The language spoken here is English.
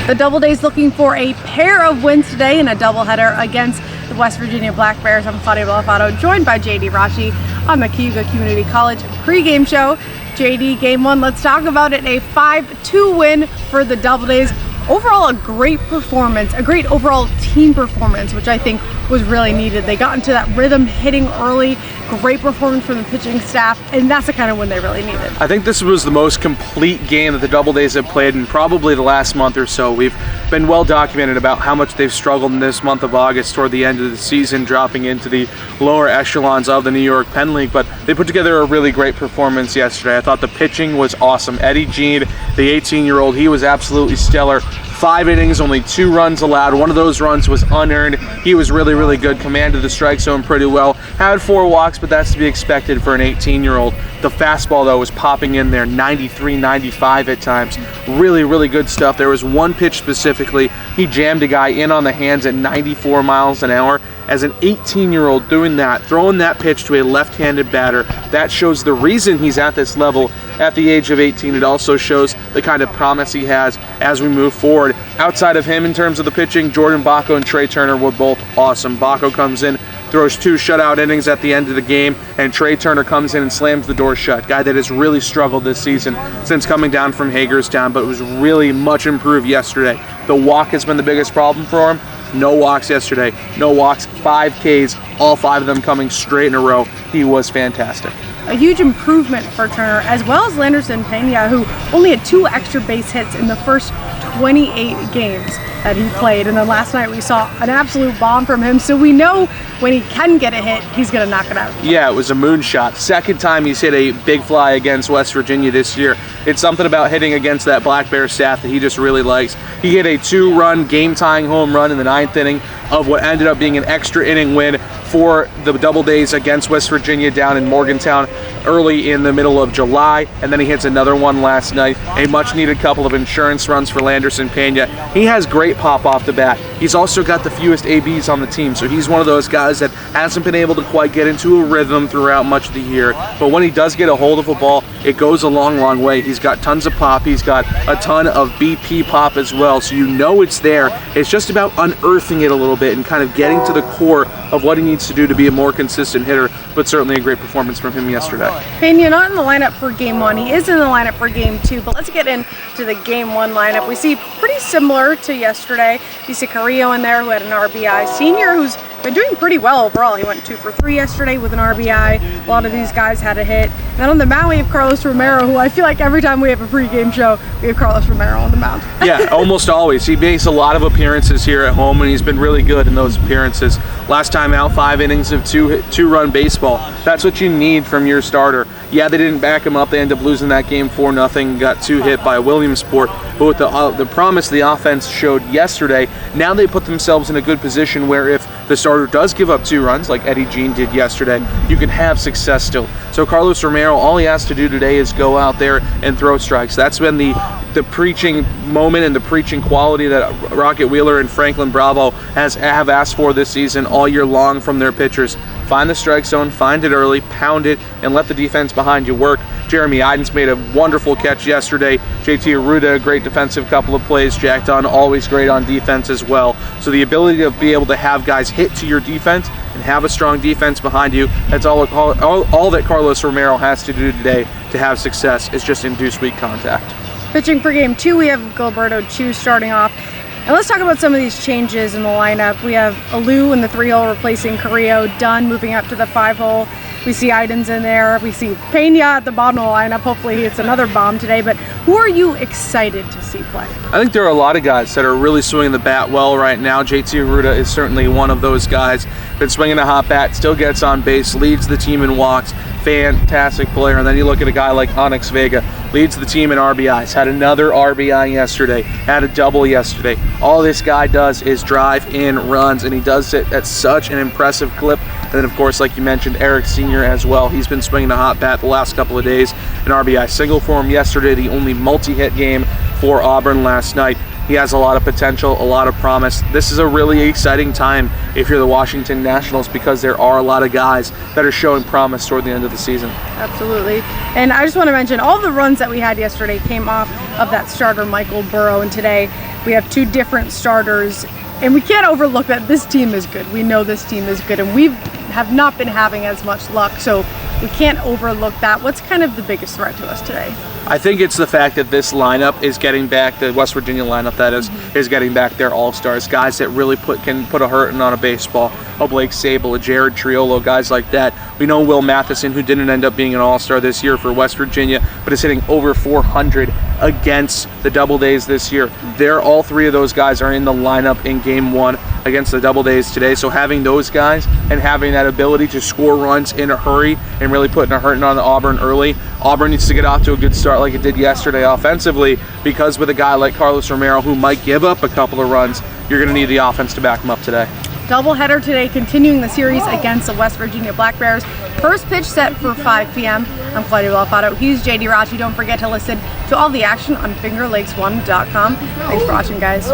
The Doubledays looking for a pair of wins today in a doubleheader against the West Virginia Black Bears. I'm Claudia Belafato, joined by JD Rashi on the Cayuga Community College pregame show. JD, game one, let's talk about it. A 5-2 win for the Doubledays. Overall, a great performance, a great overall team performance, which I think was really needed. They got into that rhythm hitting early, great performance from the pitching staff, and that's the kind of win they really needed. I think this was the most complete game that the Doubledays have played in probably the last month or so. We've been well documented about how much they've struggled in this month of August toward the end of the season, dropping into the lower echelons of the New York Penn League, but they put together a really great performance yesterday. I thought the pitching was awesome. Eddie Jean, the 18-year-old, he was absolutely stellar. 5 innings, only 2 runs allowed. One of those runs was unearned. He was really, really good. Commanded the strike zone pretty well. Had 4 walks, but that's to be expected for an 18-year-old. The fastball, though, was popping in there, 93, 95 at times. Really, really good stuff. There was one pitch specifically. He jammed a guy in on the hands at 94 miles an hour. As an 18-year-old doing that, throwing that pitch to a left-handed batter, that shows the reason he's at this level at the age of 18. It also shows the kind of promise he has as we move forward. Outside of him, in terms of the pitching, Jordan Bacco and Trey Turner were both awesome. Bacco comes in, throws 2 shutout innings at the end of the game, and Trey Turner comes in and slams the door shut. Guy that has really struggled this season since coming down from Hagerstown, but was really much improved yesterday. The walk has been the biggest problem for him. No walks yesterday. No walks, 5 Ks, all 5 of them coming straight in a row. He was fantastic. A huge improvement for Turner, as well as Landerson Pena, who only had 2 extra base hits in the first 28 games that he played. And then last night we saw an absolute bomb from him. So we know when he can get a hit, he's going to knock it out. Yeah, it was a moonshot. Second time he's hit a big fly against West Virginia this year. It's something about hitting against that Black Bear staff that he just really likes. He hit a 2-run game-tying home run in the 9th inning of what ended up being an extra inning win for the Doubledays against West Virginia down in Morgantown early in the middle of July, and then he hits another one last night. A much-needed couple of insurance runs for Landerson Pena. He has great pop off the bat. He's also got the fewest ABs on the team, so he's one of those guys that hasn't been able to quite get into a rhythm throughout much of the year, but when he does get a hold of a ball, it goes a long, long way. He's got tons of pop. He's got a ton of BP pop as well, so you know it's there. It's just about unearthing it a little bit and kind of getting to the core of what he needs to do to be a more consistent hitter, but certainly a great performance from him yesterday. Pena not in the lineup for game 1. He is in the lineup for game 2, but let's get into the game 1 lineup. We see pretty similar to yesterday. You see Carrillo in there, who had an RBI. Senior, who's been doing pretty well overall. He went 2 for 3 yesterday with an RBI. A lot of these guys had a hit. And then on the mound, we have Carlos Romero, who I feel like every time we have a pregame show, we have Carlos Romero on the mound. Yeah, almost always. He makes a lot of appearances here at home, and he's been really good in those appearances. Last time out, 5 innings of 2-run baseball. That's what you need from your starter. Yeah, they didn't back him up. They ended up losing that game 4-0. Got 2 hit by Williamsport. But with the promise the offense showed yesterday, now they put themselves in a good position where if the starter does give up 2 runs, like Eddie Jean did yesterday, you can have success still. So Carlos Romero, all he has to do today is go out there and throw strikes. That's been the preaching moment and the preaching quality that Rocket Wheeler and Franklin Bravo have asked for this season all year long from their pitchers. Find the strike zone, find it early, pound it, and let the defense behind you work. Jeremy Idens made a wonderful catch yesterday. JT Arruda, a great defensive couple of plays. Jack Dunn, always great on defense as well. So the ability to be able to have guys hit to your defense and have a strong defense behind you, that's all that Carlos Romero has to do today to have success, is just induce weak contact. Pitching for game 2, we have Gilberto Chu starting off. And let's talk about some of these changes in the lineup. We have Alou in the 3-hole replacing Carrillo, Dunn moving up to the 5-hole. We see Idens in there. We see Pena at the bottom of the lineup. Hopefully he hits another bomb today. But who are you excited to see play? I think there are a lot of guys that are really swinging the bat well right now. JT Arruda is certainly one of those guys. Been swinging a hot bat, still gets on base, leads the team in walks. Fantastic player. And then you look at a guy like Onyx Vega, leads the team in RBIs. Had another RBI yesterday. Had a double yesterday. All this guy does is drive in runs, and he does it at such an impressive clip. And then, of course, like you mentioned, Eric Sr. as well. He's been swinging a hot bat the last couple of days. An RBI single for him yesterday, the only multi-hit game for Auburn last night. He has a lot of potential, a lot of promise. This is a really exciting time if you're the Washington Nationals, because there are a lot of guys that are showing promise toward the end of the season. Absolutely. And I just want to mention all the runs that we had yesterday came off of that starter Michael Burrow, and today We have two different starters, and we can't overlook that this team is good. We know this team is good, and we have not been having as much luck, so we can't overlook that. What's kind of the biggest threat to us today? I think it's the fact that this lineup is getting back, the West Virginia lineup that is getting back their all-stars, guys that really can put a hurting on a baseball. A Blake Sable, a Jared Triolo, guys like that. We know Will Matheson, who didn't end up being an all-star this year for West Virginia, but is hitting over 400 against the Doubledays this year. All three of those guys are in the lineup in game 1 against the Doubledays today. So having those guys and having that ability to score runs in a hurry and really putting a hurting on the Auburn early. Auburn needs to get off to a good start like it did yesterday offensively, because with a guy like Carlos Romero who might give up a couple of runs, you're going to need the offense to back him up today. Doubleheader today, continuing the series against the West Virginia Black Bears. First pitch set for 5 p.m. I'm Claudia Belafato. He's JD Rachi. Don't forget to listen to all the action on FingerLakes1.com. Thanks for watching, guys.